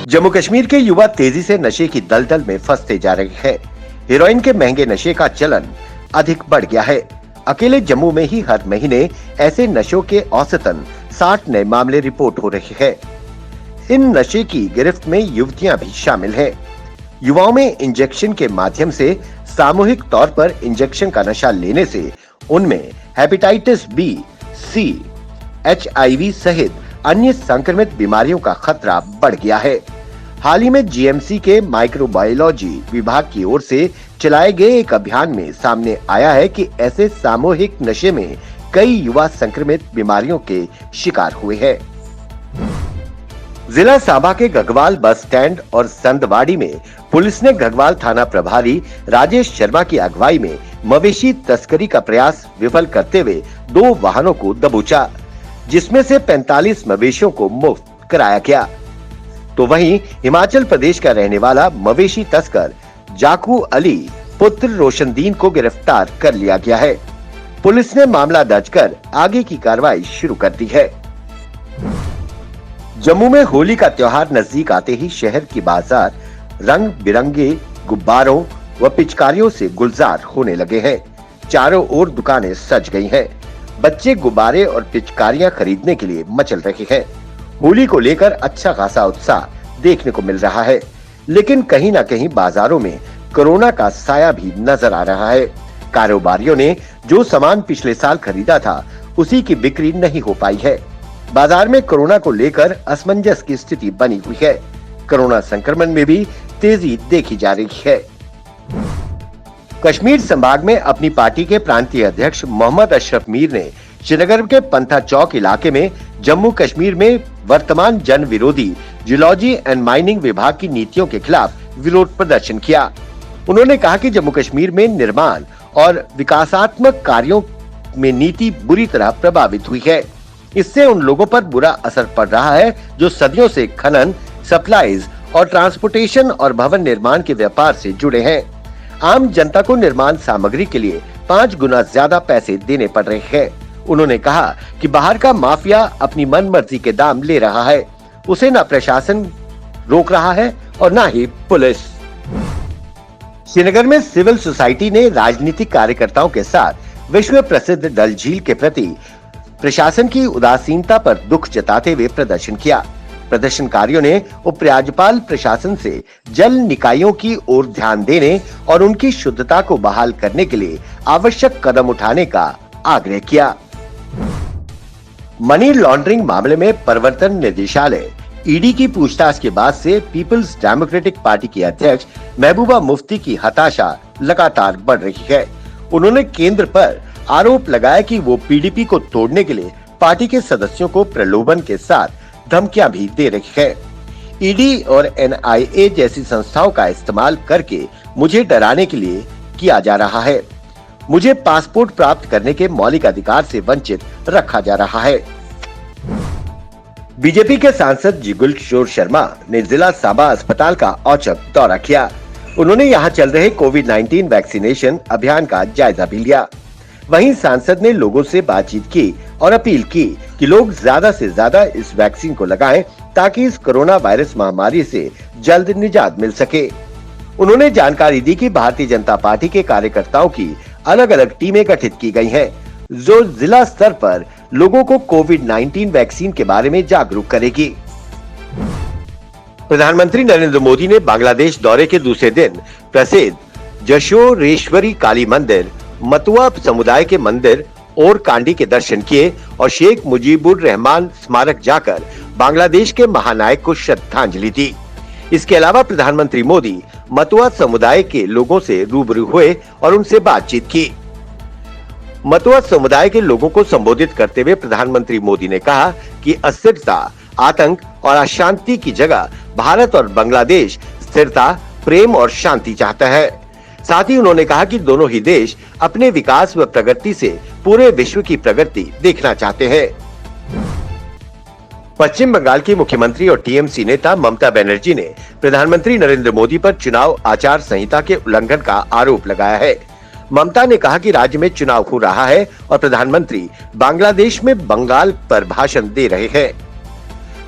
जम्मू कश्मीर के युवा तेजी से नशे की दलदल में फंसते जा रहे हैं। हेरोइन के महंगे नशे का चलन अधिक बढ़ गया है। अकेले जम्मू में ही हर महीने ऐसे नशों के औसतन 60 नए मामले रिपोर्ट हो रहे हैं। इन नशे की गिरफ्त में युवतियां भी शामिल हैं। युवाओं में इंजेक्शन के माध्यम से सामूहिक तौर पर इंजेक्शन का नशा लेने से उनमें हेपेटाइटिस बी, सी, HIV सहित अन्य संक्रमित बीमारियों का खतरा बढ़ गया है। हाल ही में जीएमसी के माइक्रोबायोलॉजी विभाग की ओर से चलाए गए एक अभियान में सामने आया है कि ऐसे सामूहिक नशे में कई युवा संक्रमित बीमारियों के शिकार हुए हैं। जिला सांबा के घगवाल बस स्टैंड और संदवाड़ी में पुलिस ने घगवाल थाना प्रभारी राजेश शर्मा की अगुवाई में मवेशी तस्करी का प्रयास विफल करते हुए 2 वाहनों को दबोचा, जिसमें से 45 मवेशियों को मुक्त कराया गया। तो वहीं हिमाचल प्रदेश का रहने वाला मवेशी तस्कर जाकू अली पुत्र रोशनदीन को गिरफ्तार कर लिया गया है। पुलिस ने मामला दर्ज कर आगे की कार्रवाई शुरू कर दी है। जम्मू में होली का त्योहार नजदीक आते ही शहर की बाजार रंग बिरंगे गुब्बारों व पिचकारियों से गुलजार होने लगे हैं। चारों ओर दुकानें सज गई हैं। बच्चे गुब्बारे और पिचकारियां खरीदने के लिए मचल रहे हैं। होली को लेकर अच्छा खासा उत्साह देखने को मिल रहा है, लेकिन कहीं न कहीं बाजारों में कोरोना का साया भी नजर आ रहा है। कारोबारियों ने जो सामान पिछले साल खरीदा था, उसी की बिक्री नहीं हो पाई है। बाजार में कोरोना को लेकर असमंजस की स्थिति बनी हुई है। कोरोना संक्रमण में भी तेजी देखी जा रही है। कश्मीर संभाग में अपनी पार्टी के प्रांतीय अध्यक्ष मोहम्मद अशरफ मीर ने श्रीनगर के पंथा चौक इलाके में जम्मू कश्मीर में वर्तमान जन विरोधी जियोलॉजी एंड माइनिंग विभाग की नीतियों के खिलाफ विरोध प्रदर्शन किया। उन्होंने कहा कि जम्मू कश्मीर में निर्माण और विकासात्मक कार्यों में नीति बुरी तरह प्रभावित हुई है। इससे उन लोगों पर बुरा असर पड़ रहा है जो सदियों से खनन, सप्लाईज और ट्रांसपोर्टेशन और भवन निर्माण के व्यापार से जुड़े हैं। आम जनता को निर्माण सामग्री के लिए 5 गुना ज्यादा पैसे देने पड़ रहे हैं। उन्होंने कहा कि बाहर का माफिया अपनी मनमर्जी के दाम ले रहा है। उसे न प्रशासन रोक रहा है और न ही पुलिस। श्रीनगर में सिविल सोसाइटी ने राजनीतिक कार्यकर्ताओं के साथ विश्व प्रसिद्ध डल झील के प्रति प्रशासन की उदासीनता पर दुख जताते हुए प्रदर्शन किया। प्रदर्शनकारियों ने उपराज्यपाल प्रशासन से जल निकायों की ओर ध्यान देने और उनकी शुद्धता को बहाल करने के लिए आवश्यक कदम उठाने का आग्रह किया। मनी लॉन्ड्रिंग मामले में प्रवर्तन निदेशालय ईडी की पूछताछ के बाद से पीपल्स डेमोक्रेटिक पार्टी की अध्यक्ष महबूबा मुफ्ती की हताशा लगातार बढ़ रही है। उन्होंने केंद्र पर आरोप लगाया कि वो पीडीपी को तोड़ने के लिए पार्टी के सदस्यों को प्रलोभन के साथ धमकियां भी दे रही है। ईडी और एनआईए जैसी संस्थाओं का इस्तेमाल करके मुझे डराने के लिए किया जा रहा है। मुझे पासपोर्ट प्राप्त करने के मौलिक अधिकार से वंचित रखा जा रहा है। बीजेपी के सांसद जिगुल किशोर शर्मा ने जिला सांबा अस्पताल का औचक दौरा किया। उन्होंने यहां चल रहे कोविड-19 वैक्सीनेशन अभियान का जायजा भी लिया। वहीं सांसद ने लोगों से बातचीत की और अपील की कि लोग ज्यादा से ज्यादा इस वैक्सीन को लगाएं ताकि इस कोरोना वायरस महामारी से जल्द निजात मिल सके। उन्होंने जानकारी दी कि भारतीय जनता पार्टी के कार्यकर्ताओं की अलग अलग टीमें गठित की गई हैं, जो जिला स्तर पर लोगों को कोविड-19 वैक्सीन के बारे में जागरूक करेगी। प्रधानमंत्री नरेंद्र मोदी ने बांग्लादेश दौरे के दूसरे दिन प्रसिद्ध जशोरेश्वरी काली मंदिर, मतुआ समुदाय के मंदिर और कांडी के दर्शन किए और शेख मुजीबुर रहमान स्मारक जाकर बांग्लादेश के महानायक को श्रद्धांजलि दी। इसके अलावा प्रधानमंत्री मोदी मतुआ समुदाय के लोगों से रूबरू हुए और उनसे बातचीत की। मतुआ समुदाय के लोगों को संबोधित करते हुए प्रधानमंत्री मोदी ने कहा कि अस्थिरता, आतंक और अशांति की जगह भारत और बांग्लादेश स्थिरता, प्रेम और शांति चाहता है। साथ ही उन्होंने कहा कि दोनों ही देश अपने विकास व प्रगति से पूरे विश्व की प्रगति देखना चाहते हैं। पश्चिम बंगाल की मुख्यमंत्री और टीएमसी नेता ममता बनर्जी ने प्रधानमंत्री नरेंद्र मोदी पर चुनाव आचार संहिता के उल्लंघन का आरोप लगाया है। ममता ने कहा कि राज्य में चुनाव हो रहा है और प्रधानमंत्री बांग्लादेश में बंगाल पर भाषण दे रहे हैं।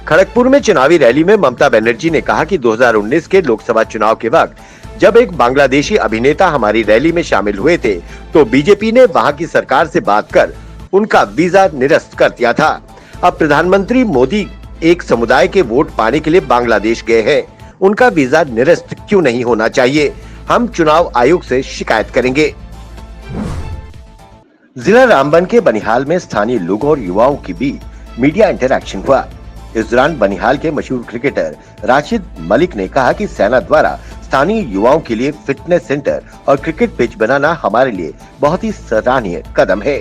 खड़गपुर में चुनावी रैली में ममता बनर्जी ने कहा कि 2019 के लोकसभा चुनाव के वक्त जब एक बांग्लादेशी अभिनेता हमारी रैली में शामिल हुए थे तो बीजेपी ने वहां की सरकार से बात कर उनका वीजा निरस्त कर दिया था। अब प्रधानमंत्री मोदी एक समुदाय के वोट पाने के लिए बांग्लादेश गए हैं, उनका वीजा निरस्त क्यों नहीं होना चाहिए? हम चुनाव आयोग से शिकायत करेंगे। जिला रामबन के बनिहाल में स्थानीय लोगों और युवाओं के बीच मीडिया इंटरैक्शन हुआ। इस दौरान बनिहाल के मशहूर क्रिकेटर राशिद मलिक ने कहा कि सेना द्वारा स्थानीय युवाओं के लिए फिटनेस सेंटर और क्रिकेट पिच बनाना हमारे लिए बहुत ही सराहनीय कदम है।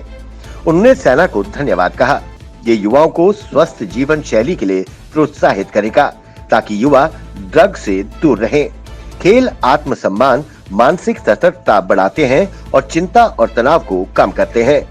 उन्होंने सेना को धन्यवाद कहा। ये युवाओं को स्वस्थ जीवन शैली के लिए प्रोत्साहित करेगा ताकि युवा ड्रग से दूर रहें। खेल आत्मसम्मान, मानसिक सतर्कता बढ़ाते हैं और चिंता और तनाव को कम करते हैं।